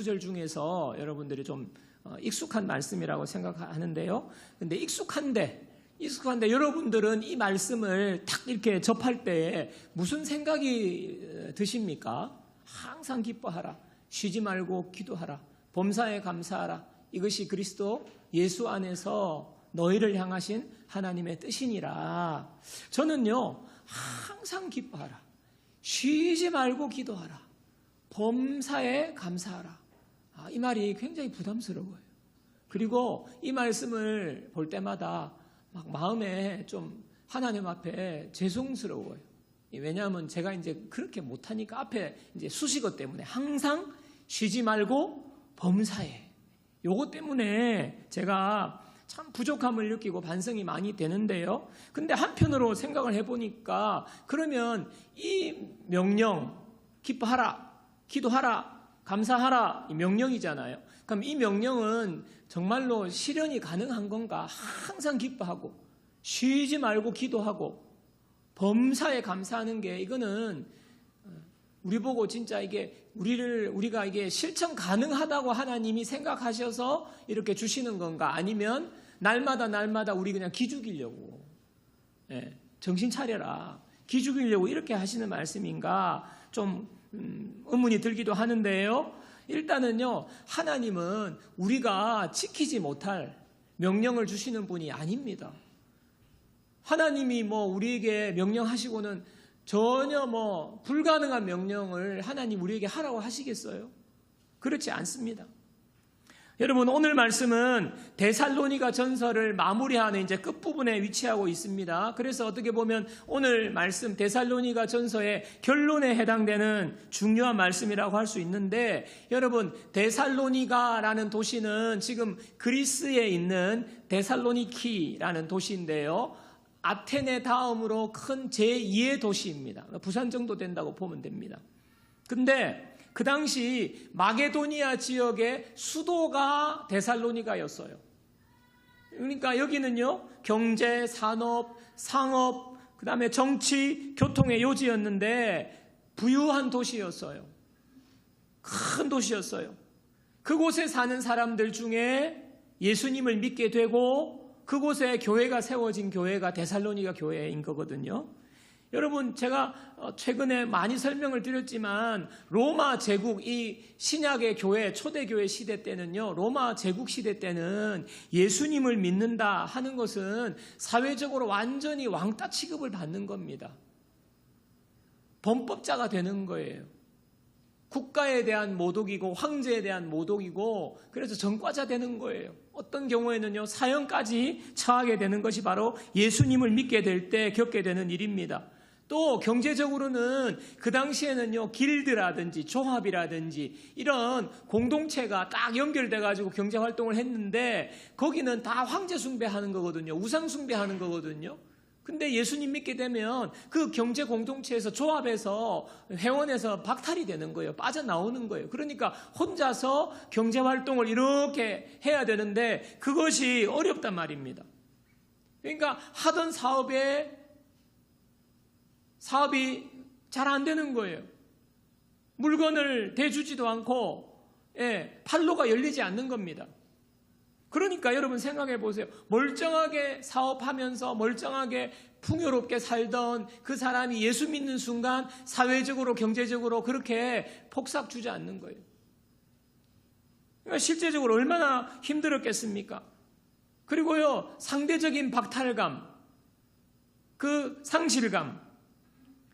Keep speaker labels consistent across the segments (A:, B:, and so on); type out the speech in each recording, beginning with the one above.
A: 구절 중에서 여러분들이 좀 익숙한 말씀이라고 생각하는데요. 근데 익숙한데 여러분들은 이 말씀을 딱 이렇게 접할 때 무슨 생각이 드십니까? 항상 기뻐하라, 쉬지 말고 기도하라, 범사에 감사하라. 이것이 그리스도 예수 안에서 너희를 향하신 하나님의 뜻이니라. 저는요, 항상 기뻐하라, 쉬지 말고 기도하라, 범사에 감사하라. 이 말이 굉장히 부담스러워요. 그리고 이 말씀을 볼 때마다 막 마음에 좀 하나님 앞에 죄송스러워요. 왜냐하면 제가 이제 그렇게 못하니까 앞에 이제 수식어 때문에 항상 쉬지 말고 범사에, 요거 때문에 제가 참 부족함을 느끼고 반성이 많이 되는데요. 근데 한편으로 생각을 해보니까 그러면 이 명령, 기뻐하라, 기도하라, 감사하라, 이 명령이잖아요. 그럼 이 명령은 정말로 실현이 가능한 건가? 항상 기뻐하고 쉬지 말고 기도하고 범사에 감사하는 게, 이거는 우리 보고 진짜 이게 우리가 이게 실천 가능하다고 하나님이 생각하셔서 이렇게 주시는 건가? 아니면 날마다 우리 그냥 기죽이려고, 정신 차려라, 기죽이려고 이렇게 하시는 말씀인가? 좀 의문이 들기도 하는데요. 일단은요, 하나님은 우리가 지키지 못할 명령을 주시는 분이 아닙니다. 하나님이 우리에게 명령하시고는 전혀 불가능한 명령을 하나님 우리에게 하라고 하시겠어요? 그렇지 않습니다. 여러분, 오늘 말씀은 데살로니가 전서를 마무리하는 이제 끝부분에 위치하고 있습니다. 그래서 어떻게 보면 오늘 말씀 데살로니가 전서의 결론에 해당되는 중요한 말씀이라고 할 수 있는데, 여러분, 데살로니가라는 도시는 지금 그리스에 있는 데살로니키라는 도시인데요. 아테네 다음으로 큰 제2의 도시입니다. 부산 정도 된다고 보면 됩니다. 근데 그 당시 마게도니아 지역의 수도가 데살로니가였어요. 그러니까 여기는요, 경제, 산업, 상업, 그 다음에 정치, 교통의 요지였는데 부유한 도시였어요. 큰 도시였어요. 그곳에 사는 사람들 중에 예수님을 믿게 되고 그곳에 교회가 세워진 교회가 데살로니가 교회인 거거든요. 여러분, 제가 최근에 많이 설명을 드렸지만 로마 제국, 이 신약의 교회, 초대교회 시대 때는요, 로마 제국 시대 때는 예수님을 믿는다 하는 것은 사회적으로 완전히 왕따 취급을 받는 겁니다. 범법자가 되는 거예요. 국가에 대한 모독이고 황제에 대한 모독이고, 그래서 전과자 되는 거예요. 어떤 경우에는요, 사형까지 처하게 되는 것이 바로 예수님을 믿게 될 때 겪게 되는 일입니다. 또 경제적으로는 그 당시에는요, 길드라든지 조합이라든지 이런 공동체가 딱 연결돼 가지고 경제 활동을 했는데, 거기는 다 황제 숭배하는 거거든요. 우상 숭배하는 거거든요. 근데 예수님 믿게 되면 그 경제 공동체에서, 조합에서, 회원에서 박탈이 되는 거예요. 빠져나오는 거예요. 그러니까 혼자서 경제 활동을 이렇게 해야 되는데 그것이 어렵단 말입니다. 그러니까 하던 사업이 잘 안 되는 거예요. 물건을 대주지도 않고, 판로가 열리지 않는 겁니다. 그러니까 여러분 생각해 보세요. 멀쩡하게 사업하면서 멀쩡하게 풍요롭게 살던 그 사람이 예수 믿는 순간 사회적으로, 경제적으로 그렇게 폭삭 주저앉는 거예요. 그러니까 실제적으로 얼마나 힘들었겠습니까? 그리고요, 상대적인 박탈감, 그 상실감,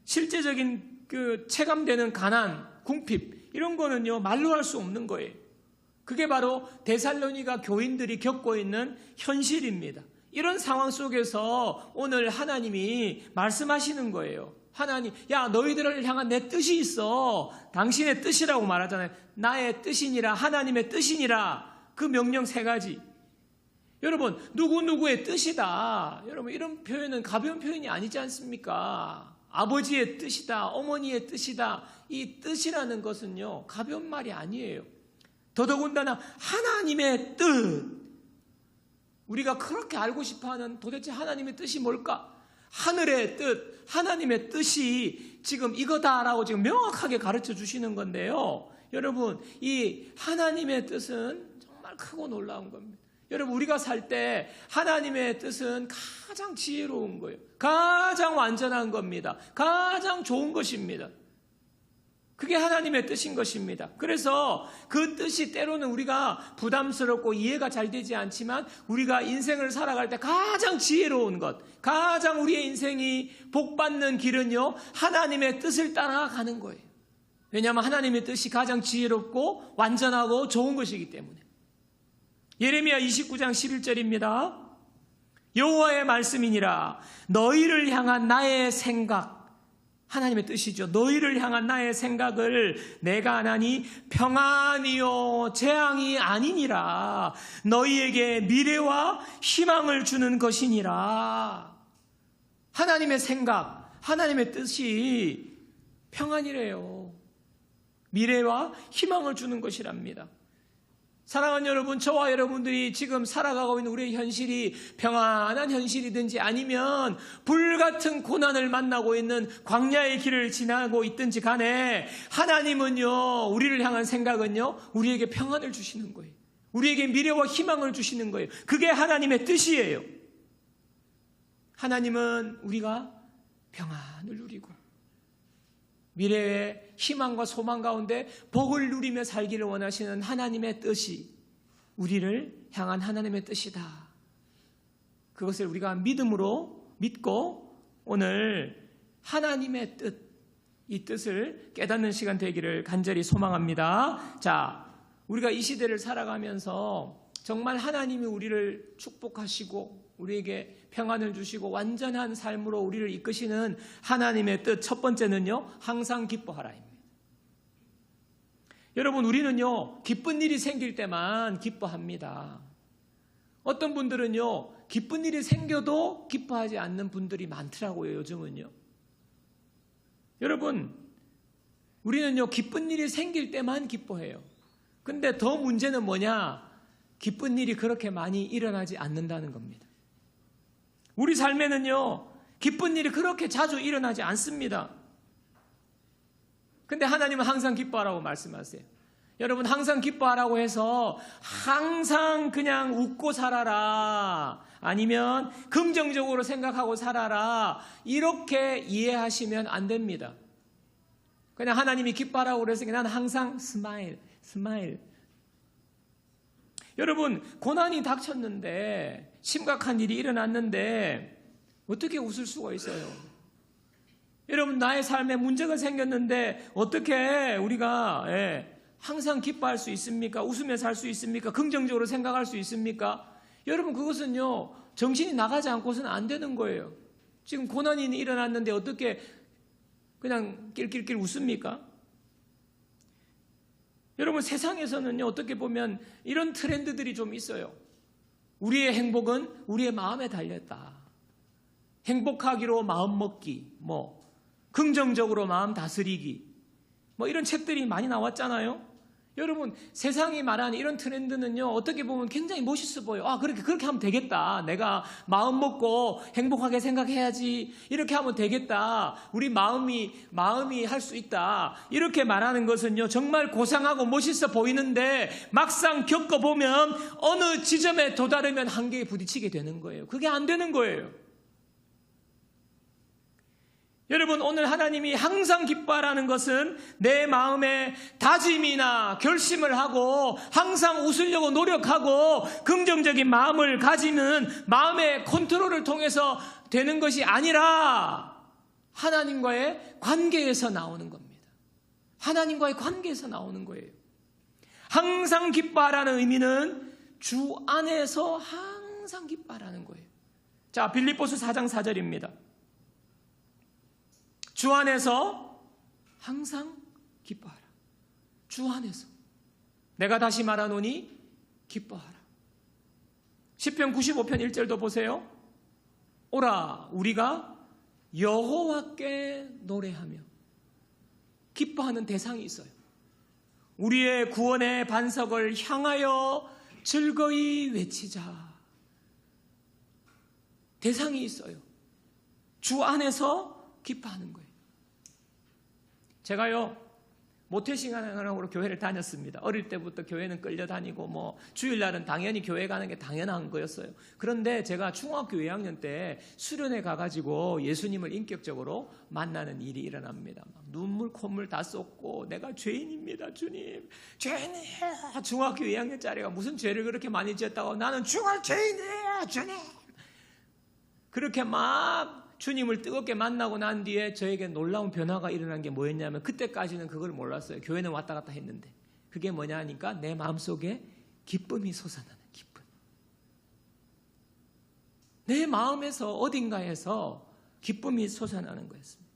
A: 실제적인 그 체감되는 가난, 궁핍, 이런 거는요, 말로 할 수 없는 거예요. 그게 바로 데살로니가 교인들이 겪고 있는 현실입니다. 이런 상황 속에서 오늘 하나님이 말씀하시는 거예요. 하나님, 야, 너희들을 향한 내 뜻이 있어. 당신의 뜻이라고 말하잖아요. 나의 뜻이니라, 하나님의 뜻이니라. 그 명령 3가지. 여러분, 누구누구의 뜻이다. 여러분, 이런 표현은 가벼운 표현이 아니지 않습니까? 아버지의 뜻이다, 어머니의 뜻이다. 이 뜻이라는 것은요, 가벼운 말이 아니에요. 더더군다나 하나님의 뜻, 우리가 그렇게 알고 싶어하는 도대체 하나님의 뜻이 뭘까? 하늘의 뜻, 하나님의 뜻이 지금 이거다라고 지금 명확하게 가르쳐 주시는 건데요. 여러분, 이 하나님의 뜻은 정말 크고 놀라운 겁니다. 여러분, 우리가 살 때 하나님의 뜻은 가장 지혜로운 거예요. 가장 완전한 겁니다. 가장 좋은 것입니다. 그게 하나님의 뜻인 것입니다. 그래서 그 뜻이 때로는 우리가 부담스럽고 이해가 잘 되지 않지만 우리가 인생을 살아갈 때 가장 지혜로운 것, 가장 우리의 인생이 복받는 길은요, 하나님의 뜻을 따라가는 거예요. 왜냐하면 하나님의 뜻이 가장 지혜롭고 완전하고 좋은 것이기 때문에. 예레미야 29장 11절입니다. 여호와의 말씀이니라. 너희를 향한 나의 생각, 하나님의 뜻이죠. 너희를 향한 나의 생각을 내가 하나니 평안이요 재앙이 아니니라. 너희에게 미래와 희망을 주는 것이니라. 하나님의 생각, 하나님의 뜻이 평안이래요. 미래와 희망을 주는 것이랍니다. 사랑하는 여러분, 저와 여러분들이 지금 살아가고 있는 우리의 현실이 평안한 현실이든지 아니면 불같은 고난을 만나고 있는 광야의 길을 지나고 있든지 간에 하나님은요, 우리를 향한 생각은요, 우리에게 평안을 주시는 거예요. 우리에게 미래와 희망을 주시는 거예요. 그게 하나님의 뜻이에요. 하나님은 우리가 평안을 누리고 미래의 희망과 소망 가운데 복을 누리며 살기를 원하시는 하나님의 뜻이 우리를 향한 하나님의 뜻이다. 그것을 우리가 믿음으로 믿고 오늘 하나님의 뜻, 이 뜻을 깨닫는 시간 되기를 간절히 소망합니다. 자, 우리가 이 시대를 살아가면서 정말 하나님이 우리를 축복하시고 우리에게 평안을 주시고 완전한 삶으로 우리를 이끄시는 하나님의 뜻, 첫 번째는요, 항상 기뻐하라입니다. 여러분, 우리는요, 기쁜 일이 생길 때만 기뻐합니다. 어떤 분들은요, 기쁜 일이 생겨도 기뻐하지 않는 분들이 많더라고요, 요즘은요. 여러분, 우리는요, 기쁜 일이 생길 때만 기뻐해요. 근데 더 문제는 뭐냐? 기쁜 일이 그렇게 많이 일어나지 않는다는 겁니다. 우리 삶에는요, 기쁜 일이 그렇게 자주 일어나지 않습니다. 근데 하나님은 항상 기뻐하라고 말씀하세요. 여러분, 항상 기뻐하라고 해서 항상 그냥 웃고 살아라, 아니면 긍정적으로 생각하고 살아라, 이렇게 이해하시면 안 됩니다. 그냥 하나님이 기뻐하라고 그래서 나는 항상 스마일. 여러분, 고난이 닥쳤는데, 심각한 일이 일어났는데 어떻게 웃을 수가 있어요? 여러분, 나의 삶에 문제가 생겼는데 어떻게 우리가 항상 기뻐할 수 있습니까? 웃으며 살 수 있습니까? 긍정적으로 생각할 수 있습니까? 여러분, 그것은요, 정신이 나가지 않고서는 안 되는 거예요. 지금 고난이 일어났는데 어떻게 그냥 낄낄낄 웃습니까? 여러분, 세상에서는요, 어떻게 보면 이런 트렌드들이 좀 있어요. 우리의 행복은 우리의 마음에 달렸다. 행복하기로 마음 먹기, 긍정적으로 마음 다스리기, 이런 책들이 많이 나왔잖아요. 여러분, 세상이 말하는 이런 트렌드는요, 어떻게 보면 굉장히 멋있어 보여요. 아, 그렇게 하면 되겠다. 내가 마음 먹고 행복하게 생각해야지. 이렇게 하면 되겠다. 우리 마음이 할 수 있다. 이렇게 말하는 것은요, 정말 고상하고 멋있어 보이는데 막상 겪어보면 어느 지점에 도달하면 한계에 부딪히게 되는 거예요. 그게 안 되는 거예요. 여러분, 오늘 하나님이 항상 기뻐하라는 것은 내 마음에 다짐이나 결심을 하고 항상 웃으려고 노력하고 긍정적인 마음을 가지는 마음의 컨트롤을 통해서 되는 것이 아니라 하나님과의 관계에서 나오는 겁니다. 하나님과의 관계에서 나오는 거예요. 항상 기뻐하라는 의미는 주 안에서 항상 기뻐하라는 거예요. 자, 빌립보서 4장 4절입니다. 주 안에서 항상 기뻐하라. 주 안에서. 내가 다시 말하노니 기뻐하라. 시편 95편 1절도 보세요. 오라, 우리가 여호와께 노래하며. 기뻐하는 대상이 있어요. 우리의 구원의 반석을 향하여 즐거이 외치자. 대상이 있어요. 주 안에서 기뻐하는 거예요. 제가요, 모태신앙으로 교회를 다녔습니다. 어릴 때부터 교회는 끌려다니고 뭐 주일날은 당연히 교회 가는 게 당연한 거였어요. 그런데 제가 중학교 2학년 때 수련회 가가지고 예수님을 인격적으로 만나는 일이 일어납니다. 눈물 콧물 다 쏟고 내가 죄인입니다 주님, 죄인이에요. 중학교 2학년짜리가 무슨 죄를 그렇게 많이 지었다고, 나는 죽을 죄인이에요 주님. 그렇게 막 주님을 뜨겁게 만나고 난 뒤에 저에게 놀라운 변화가 일어난 게 뭐였냐면, 그때까지는 그걸 몰랐어요. 교회는 왔다 갔다 했는데 그게 뭐냐 하니까 내 마음속에 기쁨이 솟아나는 기쁨. 내 마음에서 어딘가에서 기쁨이 솟아나는 거였습니다.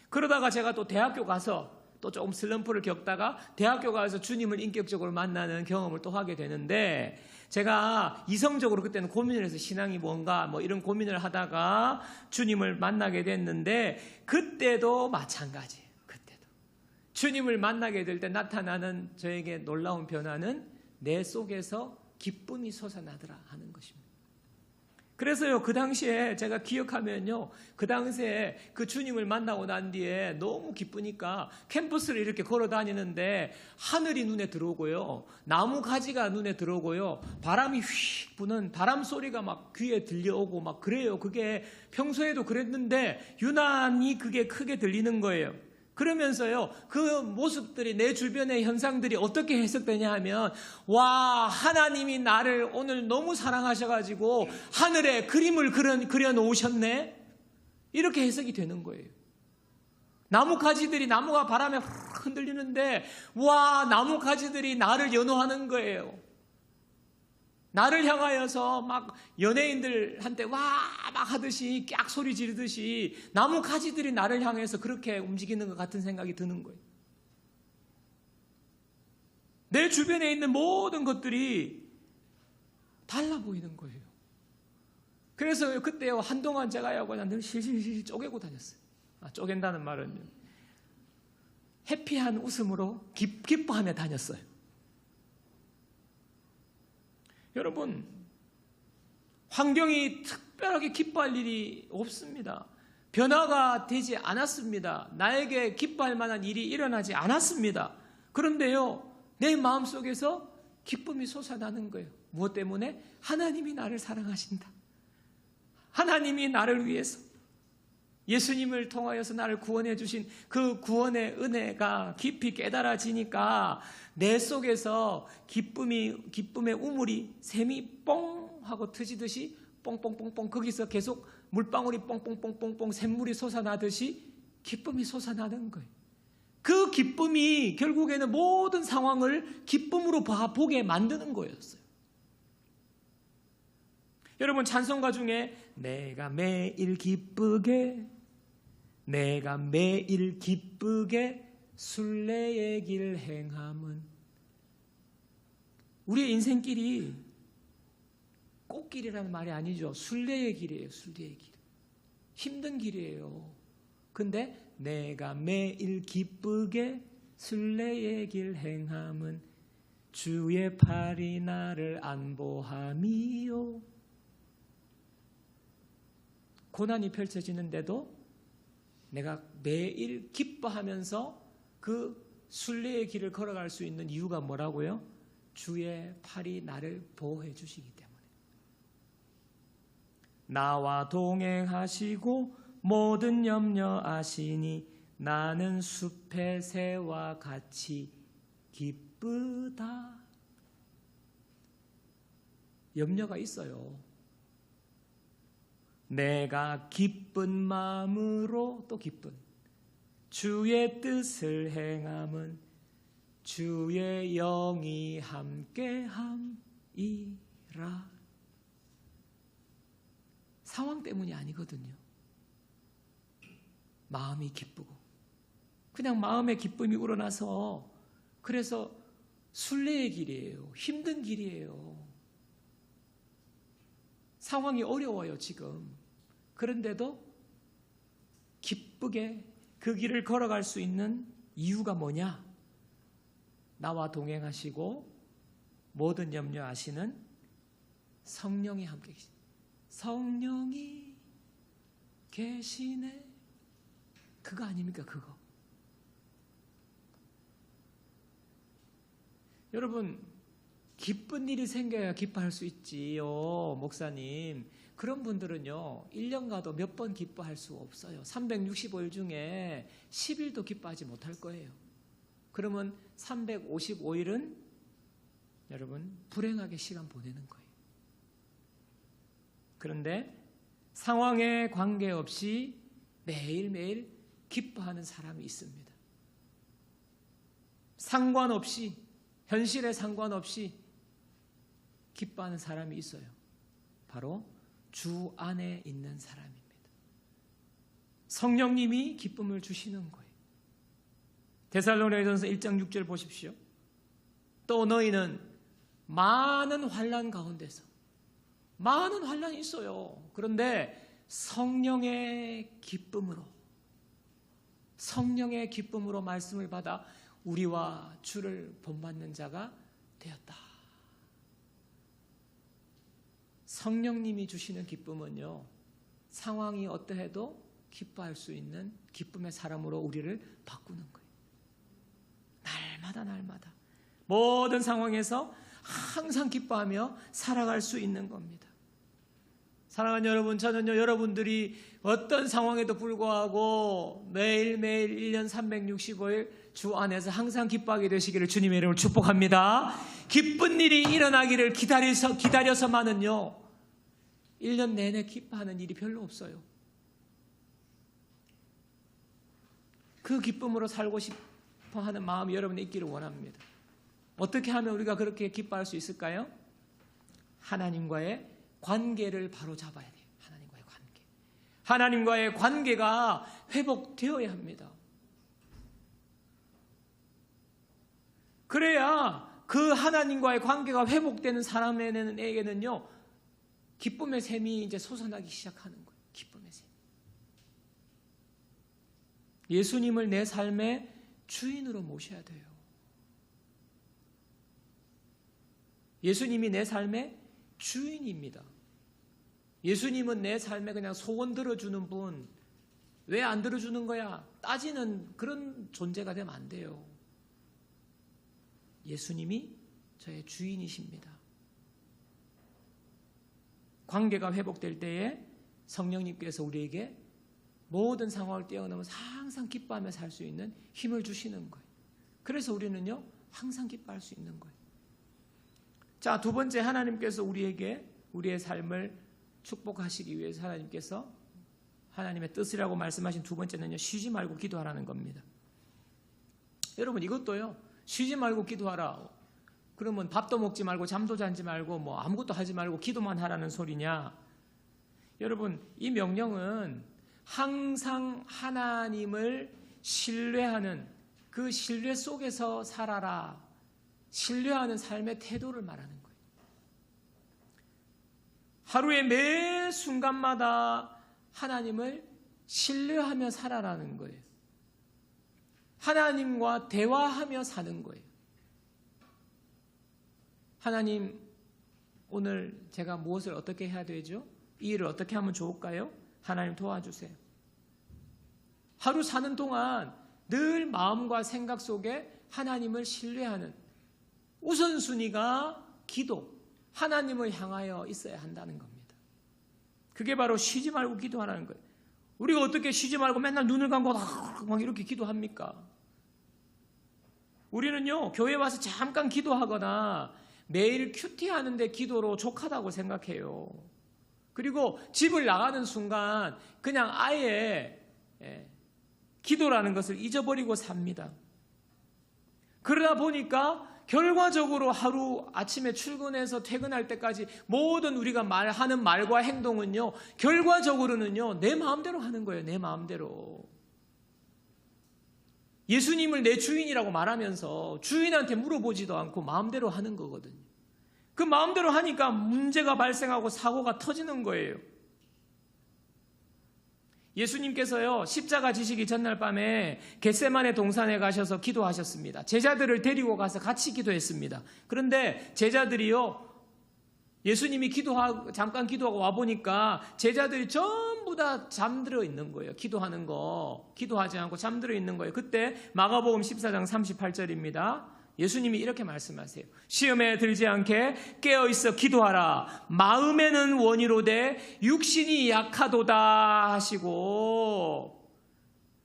A: 그러다가 제가 또 대학교 가서 또 조금 슬럼프를 겪다가 대학교 가서 주님을 인격적으로 만나는 경험을 또 하게 되는데, 제가 이성적으로 그때는 고민을 해서 신앙이 뭔가 뭐 이런 고민을 하다가 주님을 만나게 됐는데, 그때도 마찬가지예요. 그때도 주님을 만나게 될 때 나타나는 저에게 놀라운 변화는 내 속에서 기쁨이 솟아나더라 하는 것입니다. 그래서요, 그 당시에 제가 기억하면요, 그 당시에 그 주님을 만나고 난 뒤에 너무 기쁘니까 캠퍼스를 이렇게 걸어 다니는데 하늘이 눈에 들어오고요, 나무 가지가 눈에 들어오고요, 바람이 휙 부는 바람 소리가 막 귀에 들려오고 막 그래요. 그게 평소에도 그랬는데 유난히 그게 크게 들리는 거예요. 그러면서요, 그 모습들이, 내 주변의 현상들이 어떻게 해석되냐 하면, 와, 하나님이 나를 오늘 너무 사랑하셔가지고 하늘에 그림을 그려 놓으셨네, 이렇게 해석이 되는 거예요. 나무 가지들이, 나무가 바람에 흔들리는데 와, 나무 가지들이 나를 연호하는 거예요. 나를 향하여서 막 연예인들한테 와 막 하듯이 깍 소리 지르듯이 나무 가지들이 나를 향해서 그렇게 움직이는 것 같은 생각이 드는 거예요. 내 주변에 있는 모든 것들이 달라 보이는 거예요. 그래서 그때요, 한동안 제가요 그냥 늘 실실실 쪼개고 다녔어요. 쪼갠다는 말은 해피한 웃음으로 기뻐하며 다녔어요. 여러분, 환경이 특별하게 기뻐할 일이 없습니다. 변화가 되지 않았습니다. 나에게 기뻐할 만한 일이 일어나지 않았습니다. 그런데요, 내 마음속에서 기쁨이 솟아나는 거예요. 무엇 때문에? 하나님이 나를 사랑하신다. 하나님이 나를 위해서 예수님을 통하여서 나를 구원해 주신 그 구원의 은혜가 깊이 깨달아지니까 내 속에서 기쁨의 우물이, 샘이 뽕 하고 터지듯이 뽕뽕뽕뽕, 거기서 계속 물방울이 뽕뽕뽕뽕뽕 샘물이 솟아나듯이 기쁨이 솟아나는 거예요. 그 기쁨이 결국에는 모든 상황을 기쁨으로 보게 만드는 거였어요. 여러분, 찬송가 중에 내가 매일 기쁘게 순례의 길 행함은, 우리의 인생길이 꽃길이라는 말이 아니죠. 순례의 길이에요. 순례의 길. 힘든 길이에요. 근데 내가 매일 기쁘게 순례의 길 행함은 주의 팔이 나를 안보함이요. 고난이 펼쳐지는데도 내가 매일 기뻐하면서 그 순례의 길을 걸어갈 수 있는 이유가 뭐라고요? 주의 팔이 나를 보호해 주시기 때문에. 나와 동행하시고 모든 염려 아시니 나는 숲의 새와 같이 기쁘다. 염려가 있어요. 내가 기쁜 마음으로, 또 기쁜 주의 뜻을 행함은 주의 영이 함께함이라. 상황 때문이 아니거든요. 마음이 기쁘고 그냥 마음의 기쁨이 우러나서, 그래서 순례의 길이에요. 힘든 길이에요. 상황이 어려워요 지금. 그런데도 기쁘게 그 길을 걸어갈 수 있는 이유가 뭐냐? 나와 동행하시고 모든 염려 아시는 성령이 함께 계시네. 성령이 계시네. 그거 아닙니까? 그거. 여러분, 기쁜 일이 생겨야 기뻐할 수 있지요, 목사님. 그런 분들은요, 1년 가도 몇 번 기뻐할 수 없어요. 365일 중에 10일도 기뻐하지 못할 거예요. 그러면 355일은 여러분, 불행하게 시간 보내는 거예요. 그런데 상황에 관계없이 매일매일 기뻐하는 사람이 있습니다. 상관없이, 현실에 상관없이 기뻐하는 사람이 있어요. 바로 주 안에 있는 사람입니다. 성령님이 기쁨을 주시는 거예요. 데살로니가전서 1장 6절 보십시오. 또 너희는 많은 환난 가운데서, 많은 환난이 있어요. 그런데 성령의 기쁨으로 말씀을 받아 우리와 주를 본받는 자가 되었다. 성령님이 주시는 기쁨은요, 상황이 어떠해도 기뻐할 수 있는 기쁨의 사람으로 우리를 바꾸는 거예요. 날마다 모든 상황에서 항상 기뻐하며 살아갈 수 있는 겁니다. 사랑하는 여러분, 저는요, 여러분들이 어떤 상황에도 불구하고 매일매일 1년 365일 주 안에서 항상 기뻐하게 되시기를 주님의 이름으로 축복합니다. 기쁜 일이 일어나기를 기다려서만은요, 1년 내내 기뻐하는 일이 별로 없어요. 그 기쁨으로 살고 싶어 하는 마음이 여러분에 있기를 원합니다. 어떻게 하면 우리가 그렇게 기뻐할 수 있을까요? 하나님과의 관계를 바로 잡아야 돼요. 하나님과의 관계가 회복되어야 합니다. 그래야 그 하나님과의 관계가 회복되는 사람에게는요, 기쁨의 샘이 이제 솟아나기 시작하는 거예요. 기쁨의 샘. 예수님을 내 삶의 주인으로 모셔야 돼요. 예수님이 내 삶의 주인입니다. 예수님은 내 삶에 그냥 소원 들어주는 분, 왜 안 들어주는 거야? 따지는 그런 존재가 되면 안 돼요. 예수님이 저의 주인이십니다. 관계가 회복될 때에 성령님께서 우리에게 모든 상황을 뛰어넘어서 항상 기뻐하며 살 수 있는 힘을 주시는 거예요. 그래서 우리는요, 항상 기뻐할 수 있는 거예요. 자, 두 번째, 하나님께서 우리에게 우리의 삶을 축복하시기 위해서 하나님께서 하나님의 뜻이라고 말씀하신 두 번째는요, 쉬지 말고 기도하라는 겁니다. 여러분, 이것도요, 쉬지 말고 기도하라. 그러면 밥도 먹지 말고 잠도 자지 말고 뭐 아무것도 하지 말고 기도만 하라는 소리냐? 여러분, 이 명령은 항상 하나님을 신뢰하는 그 신뢰 속에서 살아라. 신뢰하는 삶의 태도를 말하는 거예요. 하루의 매 순간마다 하나님을 신뢰하며 살아라는 거예요. 하나님과 대화하며 사는 거예요. 하나님, 오늘 제가 무엇을 어떻게 해야 되죠? 이 일을 어떻게 하면 좋을까요? 하나님 도와주세요. 하루 사는 동안 늘 마음과 생각 속에 하나님을 신뢰하는 우선순위가 기도, 하나님을 향하여 있어야 한다는 겁니다. 그게 바로 쉬지 말고 기도하라는 거예요. 우리가 어떻게 쉬지 말고 맨날 눈을 감고 막 이렇게 기도합니까? 우리는요, 교회 와서 잠깐 기도하거나 매일 큐티하는데 기도로 족하다고 생각해요. 그리고 집을 나가는 순간 그냥 아예 기도라는 것을 잊어버리고 삽니다. 그러다 보니까 결과적으로 하루 아침에 출근해서 퇴근할 때까지 모든 우리가 하는 말과 행동은요, 결과적으로는요, 내 마음대로 하는 거예요. 내 마음대로. 예수님을 내 주인이라고 말하면서 주인한테 물어보지도 않고 마음대로 하는 거거든요. 그 마음대로 하니까 문제가 발생하고 사고가 터지는 거예요. 예수님께서요, 십자가 지시기 전날 밤에 겟세마네 동산에 가셔서 기도하셨습니다. 제자들을 데리고 가서 같이 기도했습니다. 그런데 제자들이요, 예수님이 잠깐 기도하고 와보니까 제자들이 전부 다 잠들어 있는 거예요. 기도하지 않고 잠들어 있는 거예요. 그때 마가복음 14장 38절입니다. 예수님이 이렇게 말씀하세요. 시험에 들지 않게 깨어있어 기도하라. 마음에는 원이로되 육신이 약하도다 하시고,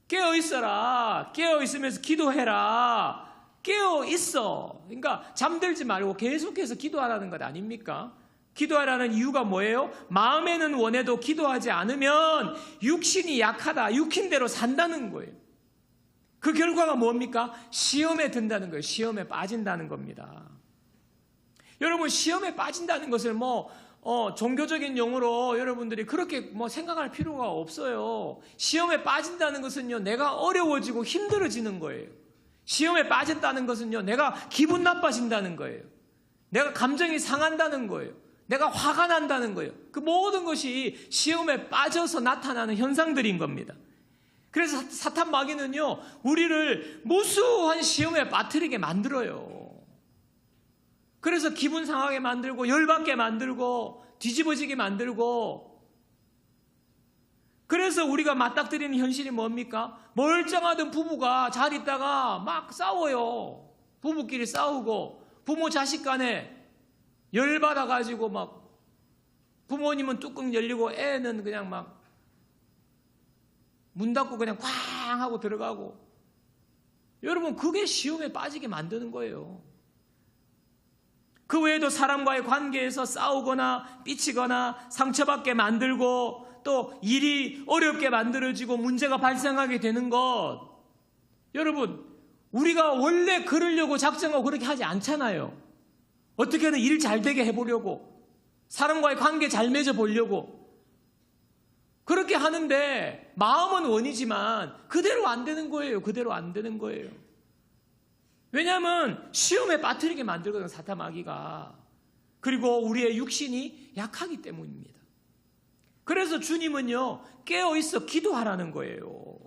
A: 깨어있어라. 깨어있으면서 기도해라. 깨어있어. 그러니까 잠들지 말고 계속해서 기도하라는 것 아닙니까? 기도하라는 이유가 뭐예요? 마음에는 원해도 기도하지 않으면 육신이 약하다. 육신대로 산다는 거예요. 그 결과가 뭡니까? 시험에 든다는 거예요. 시험에 빠진다는 겁니다. 여러분, 시험에 빠진다는 것을 종교적인 용어로 여러분들이 그렇게 생각할 필요가 없어요. 시험에 빠진다는 것은요, 내가 어려워지고 힘들어지는 거예요. 시험에 빠진다는 것은요, 내가 기분 나빠진다는 거예요. 내가 감정이 상한다는 거예요. 내가 화가 난다는 거예요. 그 모든 것이 시험에 빠져서 나타나는 현상들인 겁니다. 그래서 사탄 마귀는요, 우리를 무수한 시험에 빠뜨리게 만들어요. 그래서 기분 상하게 만들고 열받게 만들고 뒤집어지게 만들고, 그래서 우리가 맞닥뜨리는 현실이 뭡니까? 멀쩡하던 부부가 잘 있다가 막 싸워요. 부부끼리 싸우고 부모 자식 간에 열받아가지고 막 부모님은 뚜껑 열리고 애는 그냥 막 문 닫고 그냥 쾅 하고 들어가고. 여러분, 그게 시험에 빠지게 만드는 거예요. 그 외에도 사람과의 관계에서 싸우거나 삐치거나 상처받게 만들고 또 일이 어렵게 만들어지고 문제가 발생하게 되는 것. 여러분, 우리가 원래 그러려고 작정하고 그렇게 하지 않잖아요. 어떻게든 일 잘 되게 해보려고, 사람과의 관계 잘 맺어보려고 그렇게 하는데 마음은 원이지만 그대로 안 되는 거예요. 그대로 안 되는 거예요. 왜냐하면 시험에 빠뜨리게 만들거든, 사탄 마귀가. 그리고 우리의 육신이 약하기 때문입니다. 그래서 주님은요, 깨어있어 기도하라는 거예요.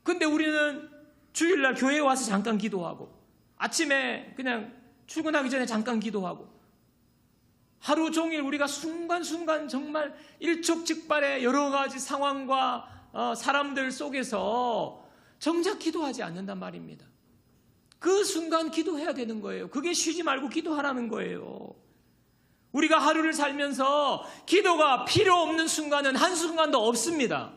A: 근데 우리는 주일날 교회에 와서 잠깐 기도하고, 아침에 그냥 출근하기 전에 잠깐 기도하고, 하루 종일 우리가 순간순간 정말 일촉즉발의 여러 가지 상황과 사람들 속에서 정작 기도하지 않는단 말입니다. 그 순간 기도해야 되는 거예요. 그게 쉬지 말고 기도하라는 거예요. 우리가 하루를 살면서 기도가 필요 없는 순간은 한순간도 없습니다.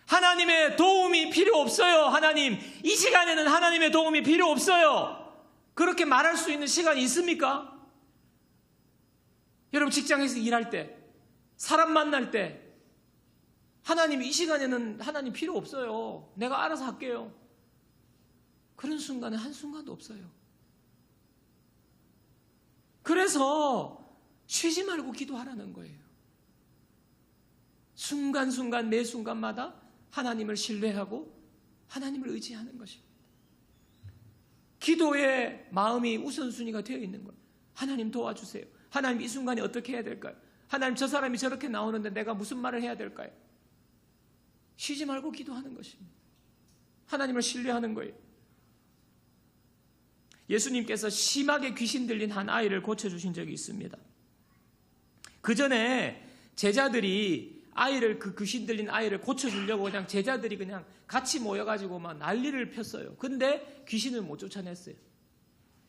A: 하나님의 도움이 필요 없어요. 하나님, 이 시간에는 하나님의 도움이 필요 없어요. 그렇게 말할 수 있는 시간이 있습니까? 여러분, 직장에서 일할 때, 사람 만날 때, 하나님, 이 시간에는 하나님 필요 없어요. 내가 알아서 할게요. 그런 순간은 한순간도 없어요. 그래서 쉬지 말고 기도하라는 거예요. 순간순간 매 순간마다 하나님을 신뢰하고 하나님을 의지하는 것입니다. 기도의 마음이 우선순위가 되어 있는 거예요. 하나님 도와주세요. 하나님, 이 순간에 어떻게 해야 될까요? 하나님, 저 사람이 저렇게 나오는데 내가 무슨 말을 해야 될까요? 쉬지 말고 기도하는 것입니다. 하나님을 신뢰하는 거예요. 예수님께서 심하게 귀신 들린 한 아이를 고쳐주신 적이 있습니다. 그 전에 제자들이 그 귀신 들린 아이를 고쳐주려고 그냥 제자들이 그냥 같이 모여가지고 막 난리를 폈어요. 근데 귀신을 못 쫓아냈어요.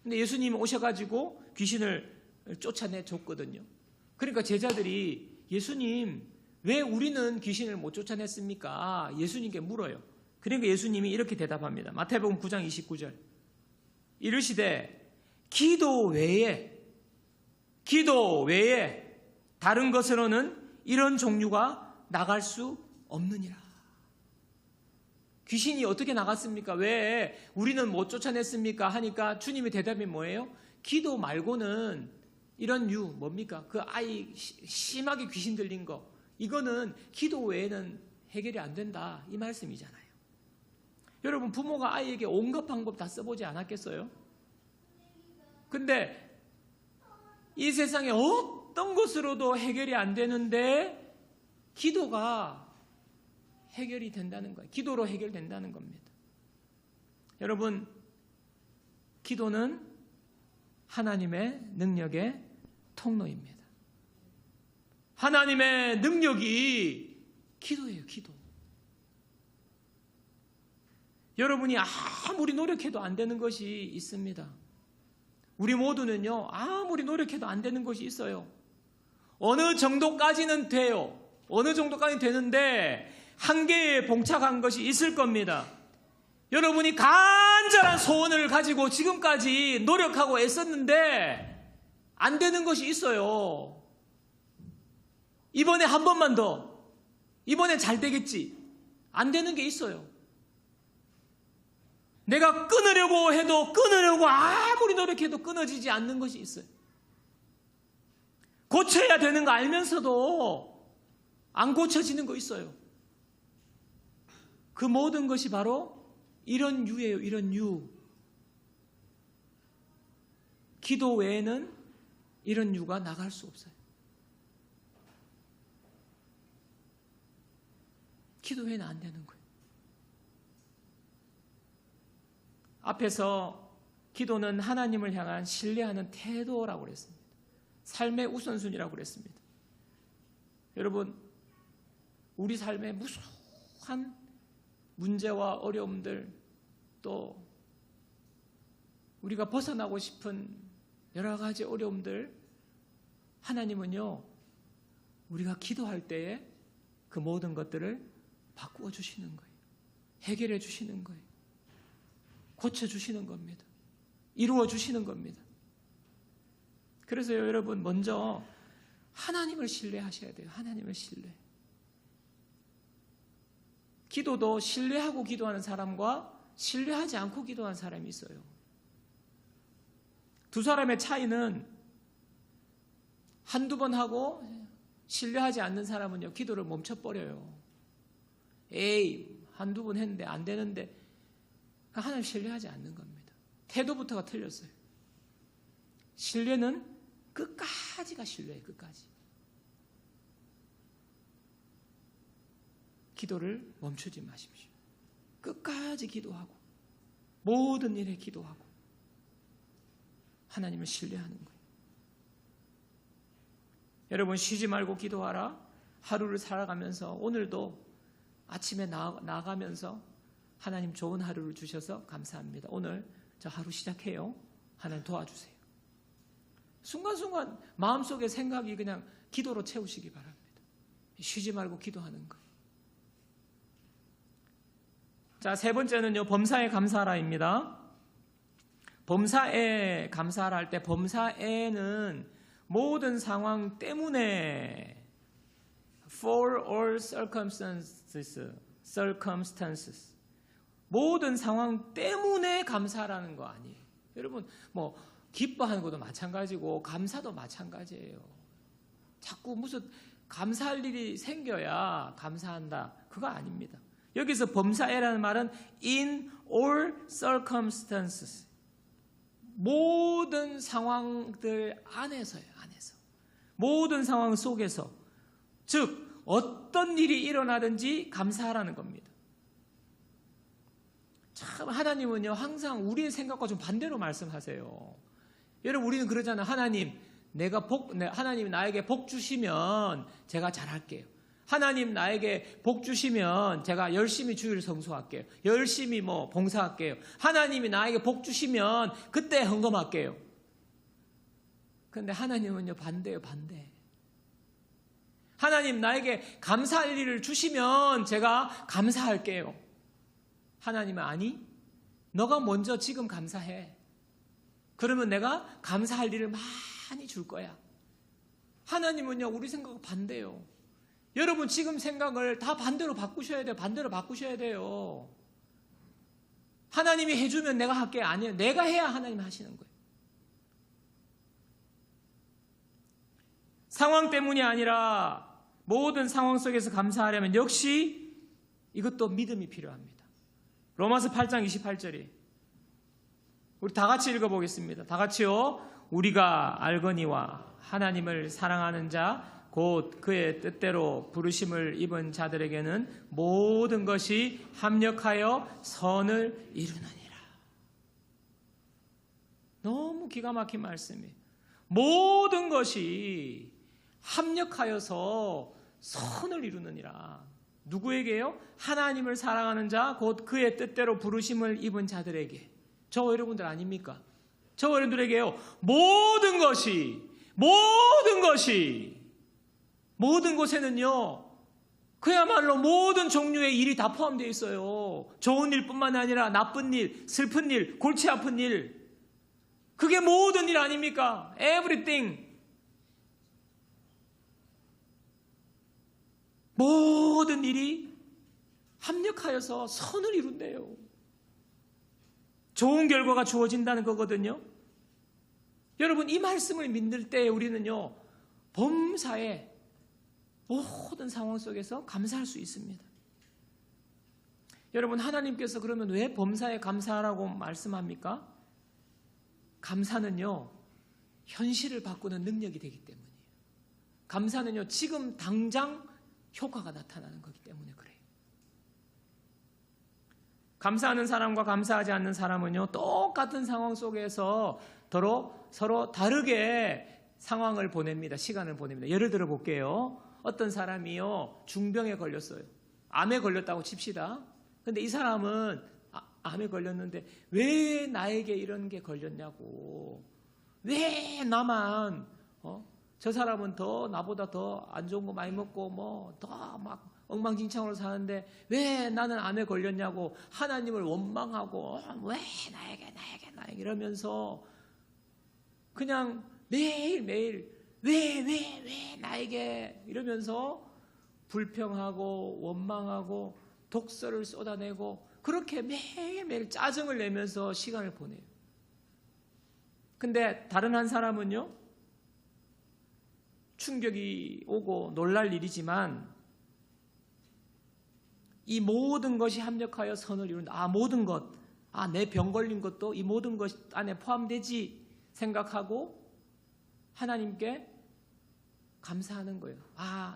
A: 근데 예수님이 오셔가지고 귀신을 쫓아내줬거든요. 그러니까 제자들이, 예수님, 왜 우리는 귀신을 못 쫓아냈습니까? 예수님께 물어요. 그러니까 예수님이 이렇게 대답합니다. 마태복음 9장 29절. 이르시되 기도 외에 다른 것으로는 이런 종류가 나갈 수 없느니라. 귀신이 어떻게 나갔습니까? 왜 우리는 못 쫓아냈습니까? 하니까 주님의 대답이 뭐예요? 기도 말고는 이런 뭡니까? 그 아이 심하게 귀신 들린 거, 이거는 기도 외에는 해결이 안 된다, 이 말씀이잖아요. 여러분, 부모가 아이에게 온갖 방법 다 써보지 않았겠어요? 근데 이 세상에 어떤 것으로도 해결이 안 되는데 기도가 해결이 된다는 거예요. 기도로 해결된다는 겁니다. 여러분, 기도는 하나님의 능력의 통로입니다. 하나님의 능력이 기도예요, 기도. 여러분이 아무리 노력해도 안 되는 것이 있습니다. 우리 모두는요, 아무리 노력해도 안 되는 것이 있어요. 어느 정도까지는 돼요. 어느 정도까지는 되는데 한계에 봉착한 것이 있을 겁니다. 여러분이 간절한 소원을 가지고 지금까지 노력하고 애썼는데 안 되는 것이 있어요. 이번에 한 번만 더. 이번엔 잘 되겠지. 안 되는 게 있어요. 내가 끊으려고 해도 아무리 노력해도 끊어지지 않는 것이 있어요. 고쳐야 되는 거 알면서도 안 고쳐지는 거 있어요. 그 모든 것이 바로 이런 유예요. 이런 유. 기도 외에는 이런 유가 나갈 수 없어요. 기도 외에는 안 되는 거예요. 앞에서 기도는 하나님을 향한 신뢰하는 태도라고 그랬습니다. 삶의 우선순위라고 그랬습니다. 여러분, 우리 삶의 무수한 문제와 어려움들, 또 우리가 벗어나고 싶은 여러 가지 어려움들, 하나님은요, 우리가 기도할 때에 그 모든 것들을 바꾸어 주시는 거예요. 해결해 주시는 거예요. 고쳐주시는 겁니다. 이루어 주시는 겁니다. 그래서 여러분, 먼저 하나님을 신뢰하셔야 돼요. 하나님을 신뢰. 기도도 신뢰하고 기도하는 사람과 신뢰하지 않고 기도하는 사람이 있어요. 두 사람의 차이는 한두 번 하고 신뢰하지 않는 사람은요, 기도를 멈춰버려요. 에이, 한두 번 했는데 안 되는데, 하나님 신뢰하지 않는 겁니다. 태도부터가 틀렸어요. 신뢰는 끝까지가 신뢰예요. 끝까지. 기도를 멈추지 마십시오. 끝까지 기도하고 모든 일에 기도하고 하나님을 신뢰하는 거예요. 여러분, 쉬지 말고 기도하라. 하루를 살아가면서 오늘도 아침에 나가면서 하나님 좋은 하루를 주셔서 감사합니다. 오늘 저 하루 시작해요. 하나님 도와주세요. 순간순간 마음속에 생각이 그냥 기도로 채우시기 바랍니다. 쉬지 말고 기도하는 거예요. 자, 세 번째는요, 범사에 감사하라입니다. 범사에 감사하라 할 때 범사에는 모든 상황 때문에 for all circumstances 모든 상황 때문에 감사하라는 거 아니에요. 여러분, 뭐 기뻐하는 것도 마찬가지고 감사도 마찬가지예요. 자꾸 무슨 감사할 일이 생겨야 감사한다, 그거 아닙니다. 여기서 범사에라는 말은 in all circumstances, 모든 상황들 안에서요. 안에서, 모든 상황 속에서, 즉 어떤 일이 일어나든지 감사하라는 겁니다. 참, 하나님은요, 항상 우리의 생각과 좀 반대로 말씀하세요. 여러분, 우리는 그러잖아요. 하나님이 나에게 복 주시면 제가 잘할게요. 하나님 나에게 복 주시면 제가 열심히 주일 성수할게요. 열심히 봉사할게요. 하나님이 나에게 복 주시면 그때 헌금할게요. 그런데 하나님은요, 반대예요. 반대. 하나님 나에게 감사할 일을 주시면 제가 감사할게요. 하나님은 아니, 너가 먼저 지금 감사해. 그러면 내가 감사할 일을 많이 줄 거야. 하나님은요, 우리 생각과 반대예요. 여러분, 지금 생각을 다 반대로 바꾸셔야 돼요. 반대로 바꾸셔야 돼요. 하나님이 해주면 내가 할게 아니에요. 내가 해야 하나님 하시는 거예요. 상황 때문이 아니라 모든 상황 속에서 감사하려면 역시 이것도 믿음이 필요합니다. 로마서 8장 28절이, 우리 다 같이 읽어보겠습니다. 다 같이요. 우리가 알거니와 하나님을 사랑하는 자 곧 그의 뜻대로 부르심을 입은 자들에게는 모든 것이 합력하여 선을 이루느니라. 너무 기가 막힌 말씀이에요. 모든 것이 합력하여서 선을 이루느니라. 누구에게요? 하나님을 사랑하는 자, 곧 그의 뜻대로 부르심을 입은 자들에게. 저 여러분들 아닙니까? 저 여러분들에게요, 모든 곳에는요, 그야말로 모든 종류의 일이 다 포함되어 있어요. 좋은 일뿐만 아니라 나쁜 일, 슬픈 일, 골치 아픈 일. 그게 모든 일 아닙니까? Everything. 모든 일이 합력하여서 선을 이룬대요. 좋은 결과가 주어진다는 거거든요. 여러분, 이 말씀을 믿을 때 우리는요, 범사의 모든 상황 속에서 감사할 수 있습니다. 여러분, 하나님께서 그러면 왜 범사에 감사하라고 말씀합니까? 감사는요, 현실을 바꾸는 능력이 되기 때문이에요. 감사는요, 지금 당장 효과가 나타나는 거기 때문에 그래요. 감사하는 사람과 감사하지 않는 사람은요, 똑같은 상황 속에서 서로 다르게 상황을 보냅니다. 시간을 보냅니다. 예를 들어 볼게요. 어떤 사람이요, 중병에 걸렸어요. 암에 걸렸다고 칩시다. 근데 이 사람은 암에 걸렸는데 왜 나에게 이런 게 걸렸냐고. 왜 나만, 저 사람은 나보다 더 안 좋은 거 많이 먹고 더 막 엉망진창으로 사는데 왜 나는 암에 걸렸냐고 하나님을 원망하고 왜 나에게 이러면서 그냥 매일매일 왜 나에게 이러면서 불평하고 원망하고 독설을 쏟아내고 그렇게 매일매일 짜증을 내면서 시간을 보내요. 근데 다른 한 사람은요, 충격이 오고 놀랄 일이지만 이 모든 것이 합력하여 선을 이룬다. 모든 것, 내 병 걸린 것도 이 모든 것 안에 포함되지 생각하고 하나님께 감사하는 거예요.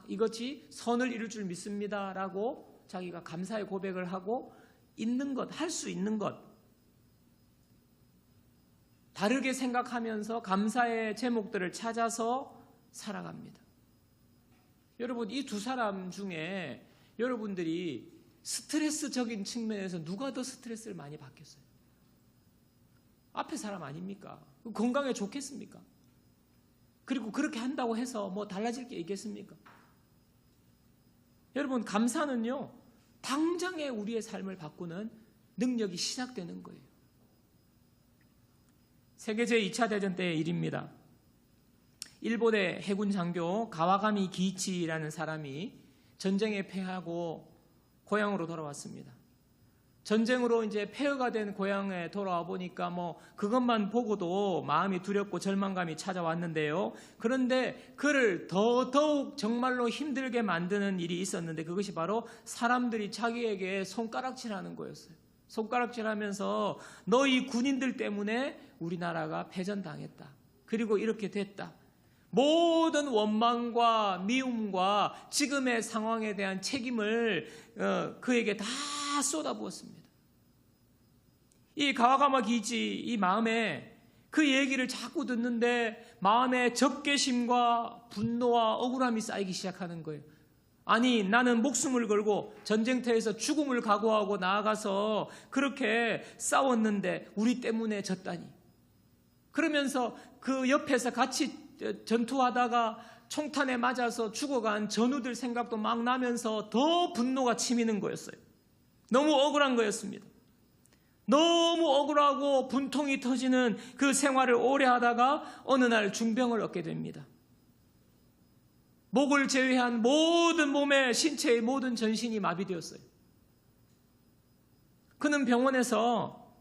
A: 이것이 선을 이룰 줄 믿습니다 라고 자기가 감사의 고백을 하고 있는 것, 할 수 있는 것, 다르게 생각하면서 감사의 제목들을 찾아서 살아갑니다. 여러분, 이 두 사람 중에 여러분들이 스트레스적인 측면에서 누가 더 스트레스를 많이 받겠어요? 앞에 사람 아닙니까? 건강에 좋겠습니까? 그리고 그렇게 한다고 해서 달라질 게 있겠습니까? 여러분, 감사는요, 당장의 우리의 삶을 바꾸는 능력이 시작되는 거예요. 세계 제2차 대전 때의 일입니다. 일본의 해군 장교 가와가미 기이치라는 사람이 전쟁에 패하고 고향으로 돌아왔습니다. 전쟁으로 이제 폐허가 된 고향에 돌아와 보니까 그것만 보고도 마음이 두렵고 절망감이 찾아왔는데요. 그런데 그를 더더욱 정말로 힘들게 만드는 일이 있었는데 그것이 바로 사람들이 자기에게 손가락질하는 거였어요. 손가락질하면서 너희 군인들 때문에 우리나라가 패전당했다. 그리고 이렇게 됐다. 모든 원망과 미움과 지금의 상황에 대한 책임을 그에게 다 쏟아부었습니다. 이 가와가마 기이치 이 마음에 그 얘기를 자꾸 듣는데 마음에 적개심과 분노와 억울함이 쌓이기 시작하는 거예요. 나는 목숨을 걸고 전쟁터에서 죽음을 각오하고 나아가서 그렇게 싸웠는데 우리 때문에 졌다니. 그러면서 그 옆에서 같이 전투하다가 총탄에 맞아서 죽어간 전우들 생각도 막 나면서 더 분노가 치미는 거였어요. 너무 억울한 거였습니다. 너무 억울하고 분통이 터지는 그 생활을 오래 하다가 어느 날 중병을 얻게 됩니다. 목을 제외한 모든 몸의 신체의 모든 전신이 마비되었어요. 그는 병원에서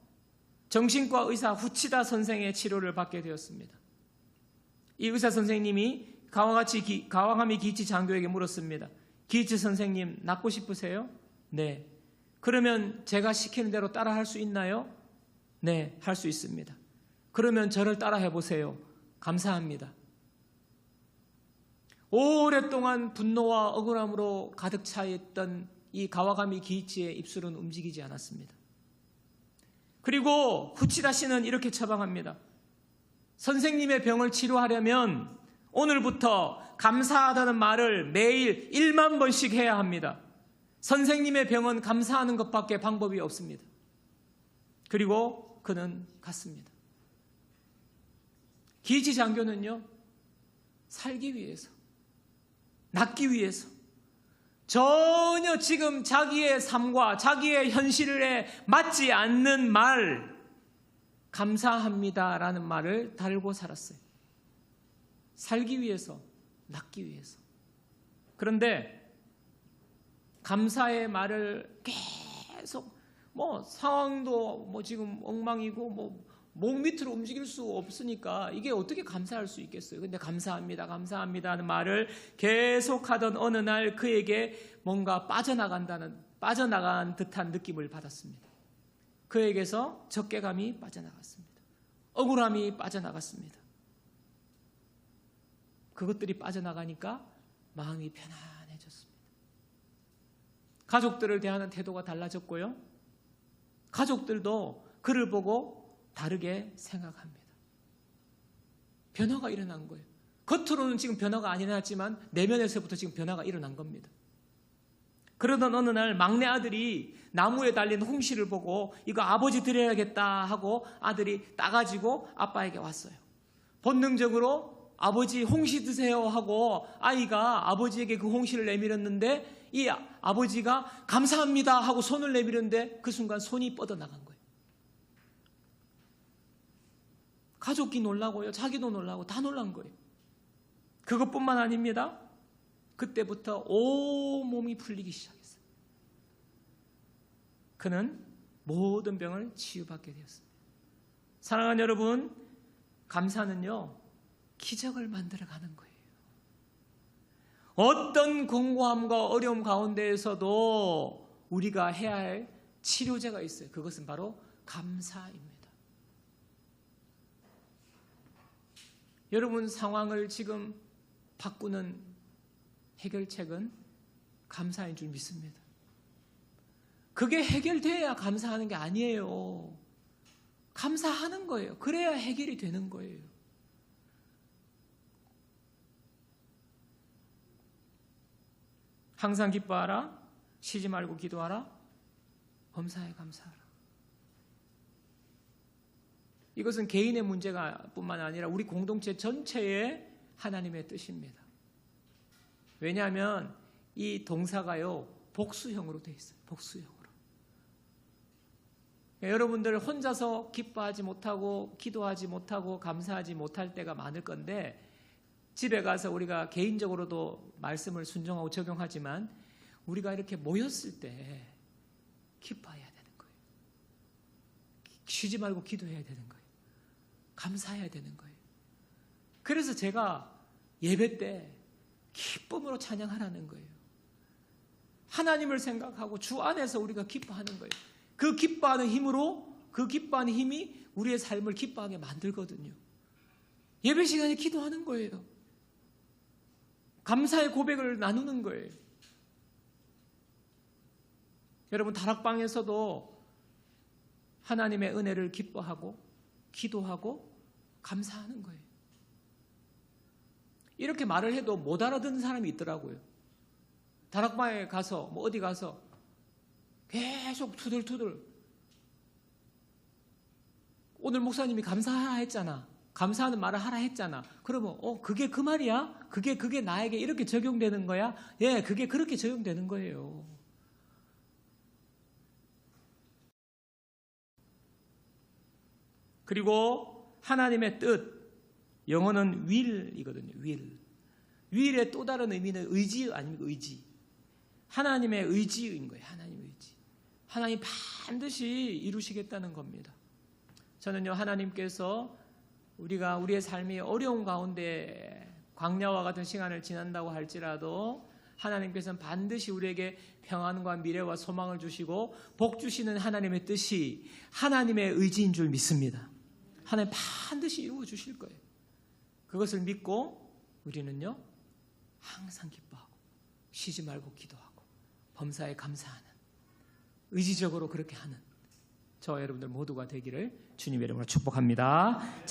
A: 정신과 의사 후치다 선생의 치료를 받게 되었습니다. 이 의사 선생님이 가와가미 기이치 장교에게 물었습니다. 기이치 선생님, 낫고 싶으세요? 네. 그러면 제가 시키는 대로 따라 할 수 있나요? 네, 할 수 있습니다. 그러면 저를 따라 해보세요. 감사합니다. 오랫동안 분노와 억울함으로 가득 차 있던 이 가와가미 기이치의 입술은 움직이지 않았습니다. 그리고 후치다 씨는 이렇게 처방합니다. 선생님의 병을 치료하려면 오늘부터 감사하다는 말을 매일 1만 번씩 해야 합니다. 선생님의 병은 감사하는 것밖에 방법이 없습니다. 그리고 그는 갔습니다. 기지 장교는요, 살기 위해서, 낫기 위해서 전혀 지금 자기의 삶과 자기의 현실에 맞지 않는 말, 감사합니다라는 말을 달고 살았어요. 살기 위해서, 낫기 위해서. 그런데 감사의 말을 계속 상황도 지금 엉망이고 목 밑으로 움직일 수 없으니까 이게 어떻게 감사할 수 있겠어요? 근데 감사합니다, 감사합니다 하는 말을 계속하던 어느 날 그에게 뭔가 빠져나간 듯한 느낌을 받았습니다. 그에게서 적개감이 빠져나갔습니다. 억울함이 빠져나갔습니다. 그것들이 빠져나가니까 마음이 편안해졌습니다. 가족들을 대하는 태도가 달라졌고요. 가족들도 그를 보고 다르게 생각합니다. 변화가 일어난 거예요. 겉으로는 지금 변화가 안 일어났지만 내면에서부터 지금 변화가 일어난 겁니다. 그러던 어느 날 막내 아들이 나무에 달린 홍시를 보고 이거 아버지 드려야겠다 하고 아들이 따가지고 아빠에게 왔어요. 본능적으로 아버지 홍시 드세요 하고 아이가 아버지에게 그 홍시를 내밀었는데 이 아버지가 감사합니다 하고 손을 내밀었는데 그 순간 손이 뻗어나간 거예요. 가족이 놀라고요. 자기도 놀라고 다 놀란 거예요. 그것뿐만 아닙니다. 그때부터 온몸이 풀리기 시작했어요. 그는 모든 병을 치유받게 되었습니다. 사랑하는 여러분, 감사는요, 기적을 만들어가는 거예요. 어떤 공고함과 어려움 가운데에서도 우리가 해야 할 치료제가 있어요. 그것은 바로 감사입니다. 여러분 상황을 지금 바꾸는 해결책은 감사인 줄 믿습니다. 그게 해결돼야 감사하는 게 아니에요. 감사하는 거예요. 그래야 해결이 되는 거예요. 항상 기뻐하라. 쉬지 말고 기도하라. 범사에 감사하라. 이것은 개인의 문제가 뿐만 아니라 우리 공동체 전체의 하나님의 뜻입니다. 왜냐하면 이 동사가요, 복수형으로 되어 있어요. 복수형으로. 여러분들 혼자서 기뻐하지 못하고 기도하지 못하고 감사하지 못할 때가 많을 건데 집에 가서 우리가 개인적으로도 말씀을 순종하고 적용하지만 우리가 이렇게 모였을 때 기뻐해야 되는 거예요. 쉬지 말고 기도해야 되는 거예요. 감사해야 되는 거예요. 그래서 제가 예배 때 기쁨으로 찬양하라는 거예요. 하나님을 생각하고 주 안에서 우리가 기뻐하는 거예요. 그 기뻐하는 힘으로, 그 기뻐하는 힘이 우리의 삶을 기뻐하게 만들거든요. 예배 시간에 기도하는 거예요. 감사의 고백을 나누는 거예요. 여러분 다락방에서도 하나님의 은혜를 기뻐하고 기도하고 감사하는 거예요. 이렇게 말을 해도 못 알아듣는 사람이 있더라고요. 다락방에 가서 어디 가서 계속 투덜투덜 오늘 목사님이 감사하라 했잖아. 감사하는 말을 하라 했잖아. 그러면 그게 그 말이야? 그게 나에게 이렇게 적용되는 거야? 예, 그게 그렇게 적용되는 거예요. 그리고 하나님의 뜻, 영어는 will이거든요. will의 또 다른 의미는 의지 아닙니까? 의지. 하나님의 의지인 거예요. 하나님의 의지. 하나님 반드시 이루시겠다는 겁니다. 저는요, 하나님께서 우리가 우리의 삶이 어려운 가운데 광야와 같은 시간을 지난다고 할지라도 하나님께서는 반드시 우리에게 평안과 미래와 소망을 주시고 복 주시는 하나님의 뜻이 하나님의 의지인 줄 믿습니다. 하나님 반드시 이루어 주실 거예요. 그것을 믿고 우리는요, 항상 기뻐하고 쉬지 말고 기도하고 범사에 감사하는, 의지적으로 그렇게 하는 저와 여러분들 모두가 되기를 주님의 이름으로 축복합니다.